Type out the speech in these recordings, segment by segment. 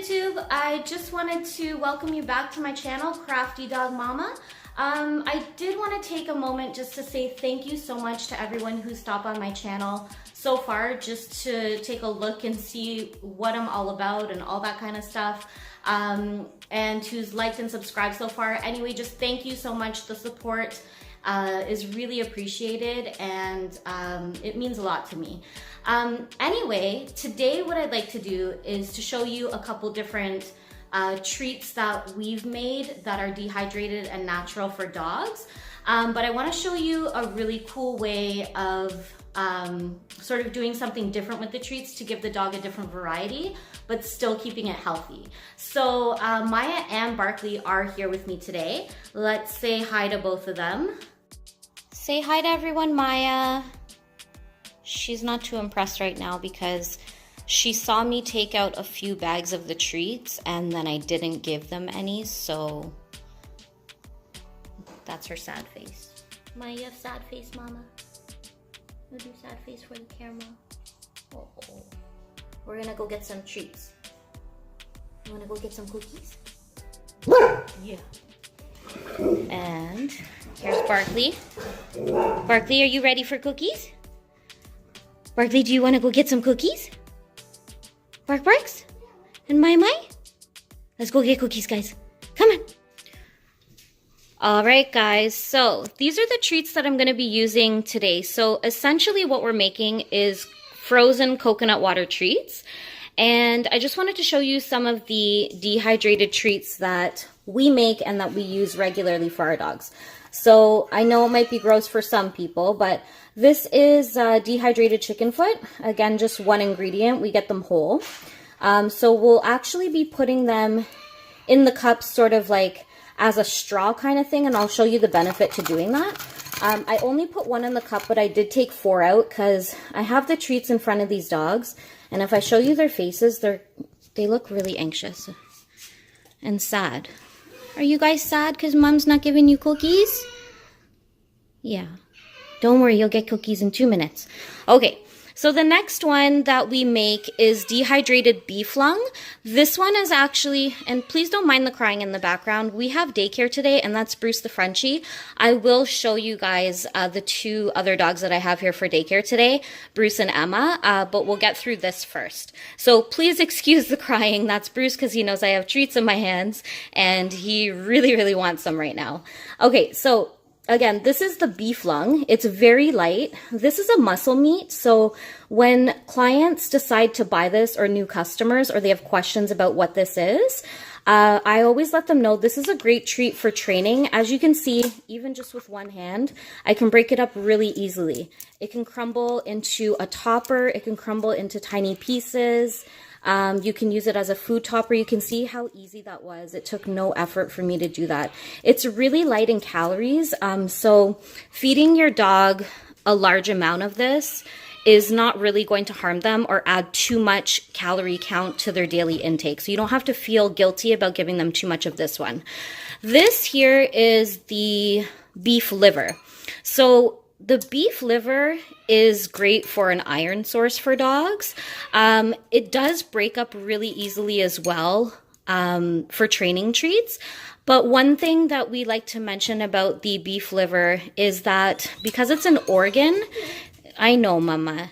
YouTube. I just wanted to welcome you back to my channel, Crafty Dog Mama. I did want to take a moment just to say thank you so much to everyone who stopped on my channel so far just to take a look and see what I'm all about and all that kind of stuff, and who's liked and subscribed so far. Anyway, just thank you so much. The support is really appreciated, and it means a lot to me. Anyway, today what I'd like to do is to show you a couple different treats that we've made that are dehydrated and natural for dogs. But I want to show you a really cool way of sort of doing something different with the treats to give the dog a different variety, but still keeping it healthy. So Mya and Barkley are here with me today. Let's say hi to both of them. Say hi to everyone, Mya. She's not too impressed right now because she saw me take out a few bags of the treats and then I didn't give them any, so that's her sad face. Mya, you have sad face, Mama? You do sad face for the camera. Oh. We're gonna go get some treats. You wanna go get some cookies? Yeah. And here's Barkley. Barkley, are you ready for cookies? Barkley, do you want to go get some cookies? Bark Barks? And My? Let's go get cookies, guys. Come on. All right, guys. So these are the treats that I'm going to be using today. So essentially what we're making is frozen coconut water treats. And I just wanted to show you some of the dehydrated treats that we make and that we use regularly for our dogs. So I know it might be gross for some people, but this is dehydrated chicken foot. Again, just one ingredient. We get them whole. So we'll actually be putting them in the cups sort of like as a straw kind of thing, and I'll show you the benefit to doing that. I only put one in the cup, but I did take 4 out because I have the treats in front of these dogs, and if I show you their faces, they look really anxious and sad. Are you guys sad because Mom's not giving you cookies? Yeah. Don't worry, you'll get cookies in 2 minutes. Okay, so the next one that we make is dehydrated beef lung. This one is actually, and please don't mind the crying in the background, we have daycare today, and that's Bruce the Frenchie. I will show you guys the 2 other dogs that I have here for daycare today, Bruce and Emma, but we'll get through this first. So please excuse the crying. That's Bruce because he knows I have treats in my hands, and he really, really wants some right now. Okay, so again, this is the beef lung. It's very light. This is a muscle meat. So when clients decide to buy this, or new customers, or they have questions about what this is, I always let them know this is a great treat for training. As you can see, even just with one hand, I can break it up really easily. It can crumble into a topper. It can crumble into tiny pieces. You can use it as a food topper. You can see how easy that was. It took no effort for me to do that. It's really light in calories. So feeding your dog a large amount of this is not really going to harm them or add too much calorie count to their daily intake. So you don't have to feel guilty about giving them too much of this one. This here is the beef liver. So the beef liver is great for an iron source for dogs. It does break up really easily as well for training treats. But one thing that we like to mention about the beef liver is that because it's an organ, I know, Mama,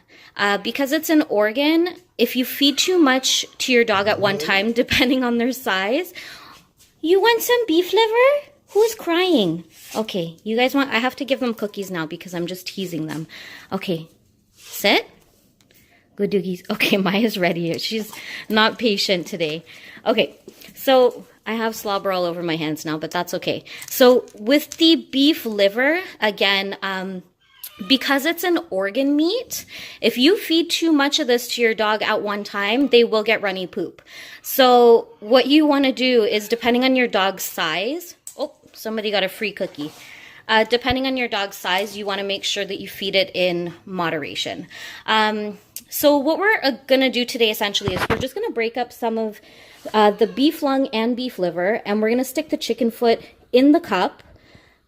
because it's an organ, if you feed too much to your dog at one time, depending on their size, you want some beef liver? Who's crying? Okay, you guys want, I have to give them cookies now because I'm just teasing them. Okay, sit. Good doogies. Okay, Mya's ready. She's not patient today. Okay, so I have slobber all over my hands now, but that's okay. So with the beef liver, again, because it's an organ meat, if you feed too much of this to your dog at one time, they will get runny poop. So what you want to do is, depending on your dog's size, oh, somebody got a free cookie. Depending on your dog's size, you want to make sure that you feed it in moderation. So what we're going to do today essentially is we're just going to break up some of the beef lung and beef liver, and we're going to stick the chicken foot in the cup,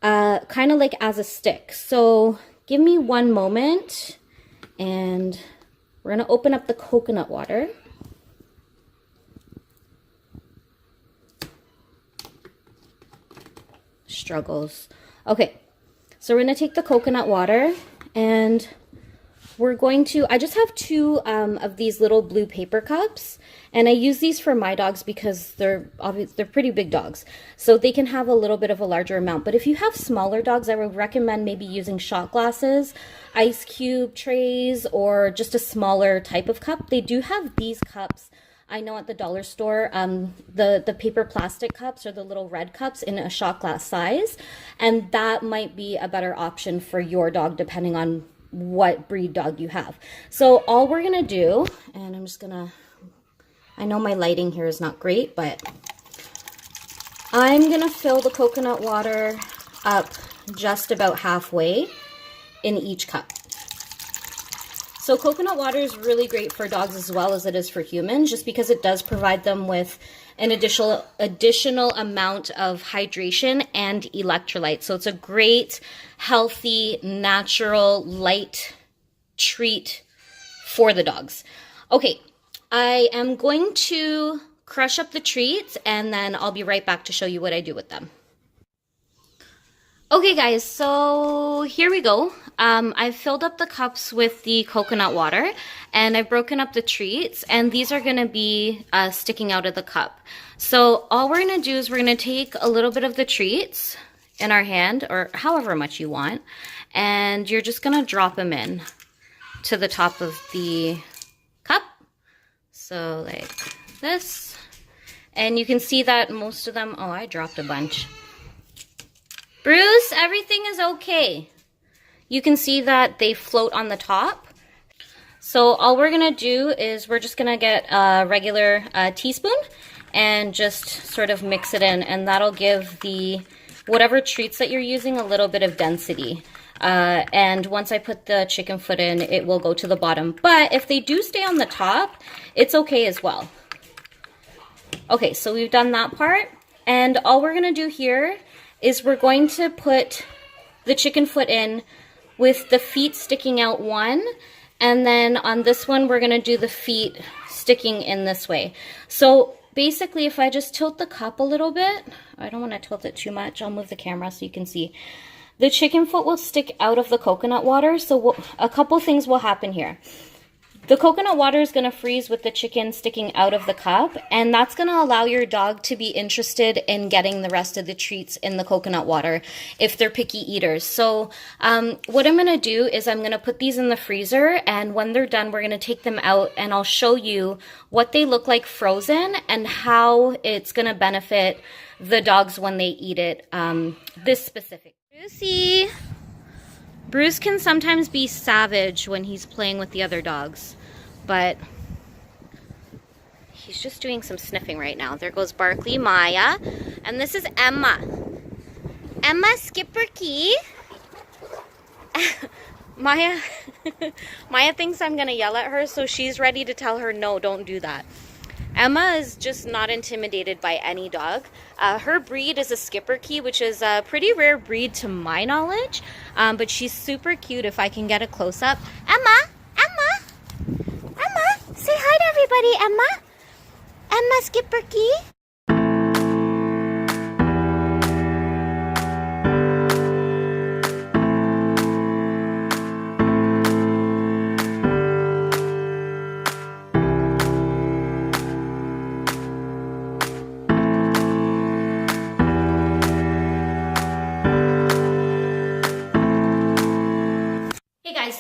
kind of like as a stick. So give me one moment, and we're going to open up the coconut water. struggles. Okay, so we're gonna take the coconut water and we're going to, I just have 2 of these little blue paper cups, and I use these for my dogs because they're pretty big dogs, so they can have a little bit of a larger amount. But if you have smaller dogs, I would recommend maybe using shot glasses, ice cube trays, or just a smaller type of cup. They do have these cups, I know, at the dollar store, the paper plastic cups or the little red cups in a shot glass size, and that might be a better option for your dog depending on what breed dog you have. So all we're gonna do, and I'm just gonna, I know my lighting here is not great, but I'm gonna fill the coconut water up just about halfway in each cup. So coconut water is really great for dogs as well as it is for humans, just because it does provide them with an additional amount of hydration and electrolytes. So it's a great, healthy, natural, light treat for the dogs. Okay, I am going to crush up the treats and then I'll be right back to show you what I do with them. Okay guys, so here we go. I've filled up the cups with the coconut water and I've broken up the treats, and these are gonna be sticking out of the cup. So all we're gonna do is we're gonna take a little bit of the treats in our hand, or however much you want, and you're just gonna drop them in to the top of the cup. So like this, and you can see that most of them, oh, I dropped a bunch. Bruce, everything is okay. You can see that they float on the top. So all we're gonna do is we're just gonna get a regular teaspoon and just sort of mix it in, and that'll give the whatever treats that you're using a little bit of density. And once I put the chicken foot in, it will go to the bottom. But if they do stay on the top, it's okay as well. Okay, so we've done that part, and all we're gonna do here is we're going to put the chicken foot in with the feet sticking out one, and then on this one we're gonna do the feet sticking in this way. So basically if I just tilt the cup a little bit, I don't want to tilt it too much, I'll move the camera so you can see. The chicken foot will stick out of the coconut water, so a couple things will happen here. The coconut water is going to freeze with the chicken sticking out of the cup, and that's going to allow your dog to be interested in getting the rest of the treats in the coconut water if they're picky eaters. So what I'm going to do is I'm going to put these in the freezer, and when they're done, we're going to take them out and I'll show you what they look like frozen and how it's going to benefit the dogs when they eat it, this specific. Brucey! Bruce can sometimes be savage when he's playing with the other dogs, but he's just doing some sniffing right now. There goes Barkley, Mya, and this is Emma. Emma Schipperke. Mya thinks I'm gonna yell at her, so she's ready to tell her, no, don't do that. Emma is just not intimidated by any dog. Her breed is a Schipperke, which is a pretty rare breed to my knowledge, but she's super cute if I can get a close-up. Emma, say hi to everybody, Emma Schipperke.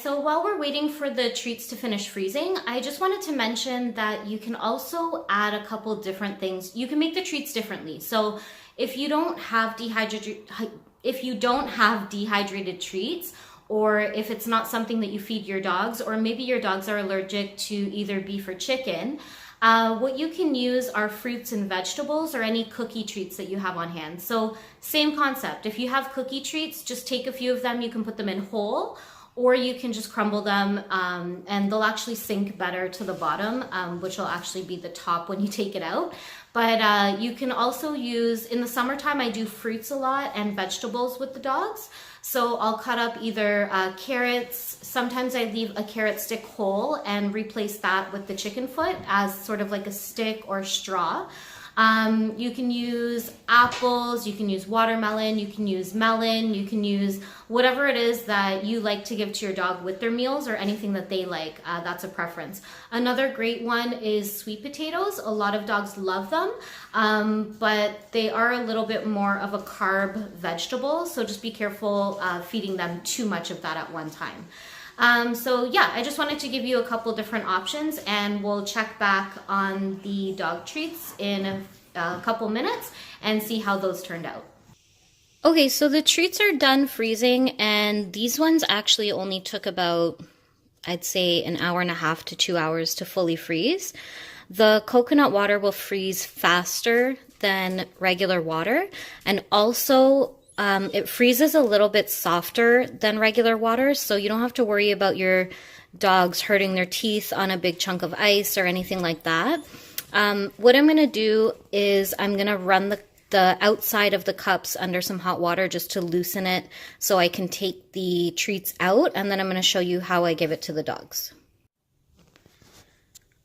So while we're waiting for the treats to finish freezing, I just wanted to mention that you can also add a couple different things. You can make the treats differently. So if you don't have dehydrated treats, or if it's not something that you feed your dogs, or maybe your dogs are allergic to either beef or chicken, what you can use are fruits and vegetables or any cookie treats that you have on hand. So same concept. If you have cookie treats, just take a few of them. You can put them in whole, or you can just crumble them, and they'll actually sink better to the bottom, which will actually be the top when you take it out. But you can also use, in the summertime, I do fruits a lot and vegetables with the dogs. So I'll cut up either carrots. Sometimes I leave a carrot stick whole and replace that with the chicken foot as sort of like a stick or straw. You can use apples, you can use watermelon, you can use melon, you can use whatever it is that you like to give to your dog with their meals, or anything that they like. That's a preference. Another great one is sweet potatoes. A lot of dogs love them, but they are a little bit more of a carb vegetable, so just be careful feeding them too much of that at one time. So yeah, I just wanted to give you a couple different options, and we'll check back on the dog treats in a couple minutes and see how those turned out. Okay, so the treats are done freezing, and these ones actually only took about, I'd say, an hour and a half to 2 hours to fully freeze. The coconut water will freeze faster than regular water, and also it freezes a little bit softer than regular water, so you don't have to worry about your dogs hurting their teeth on a big chunk of ice or anything like that. What I'm going to do is I'm going to run the outside of the cups under some hot water just to loosen it so I can take the treats out, and then I'm going to show you how I give it to the dogs.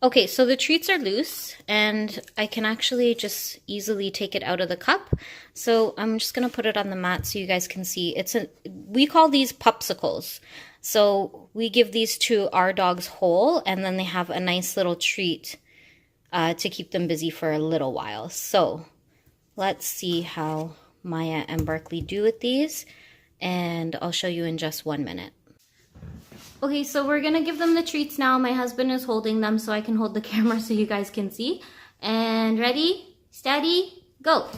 Okay, so the treats are loose, and I can actually just easily take it out of the cup. So I'm just going to put it on the mat so you guys can see. We call these popsicles. So we give these to our dogs whole, and then they have a nice little treat to keep them busy for a little while. So let's see how Mya and Barkley do with these, and I'll show you in just 1 minute. Okay, so we're gonna give them the treats now. My husband is holding them so I can hold the camera so you guys can see. And ready, steady, go.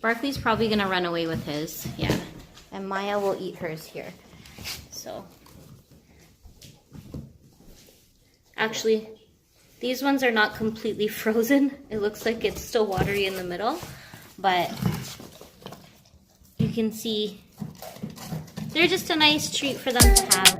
Barkley's probably gonna run away with his, yeah. And Mya will eat hers here. So, actually, these ones are not completely frozen. It looks like it's still watery in the middle, but you can see they're just a nice treat for them to have.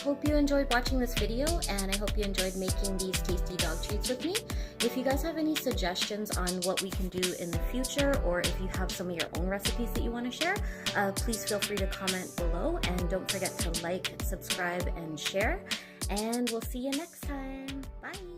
Hope you enjoyed watching this video, and I hope you enjoyed making these tasty dog treats with me. If you guys have any suggestions on what we can do in the future, or if you have some of your own recipes that you want to share, please feel free to comment below, and don't forget to like, subscribe, and share, and we'll see you next time. Bye!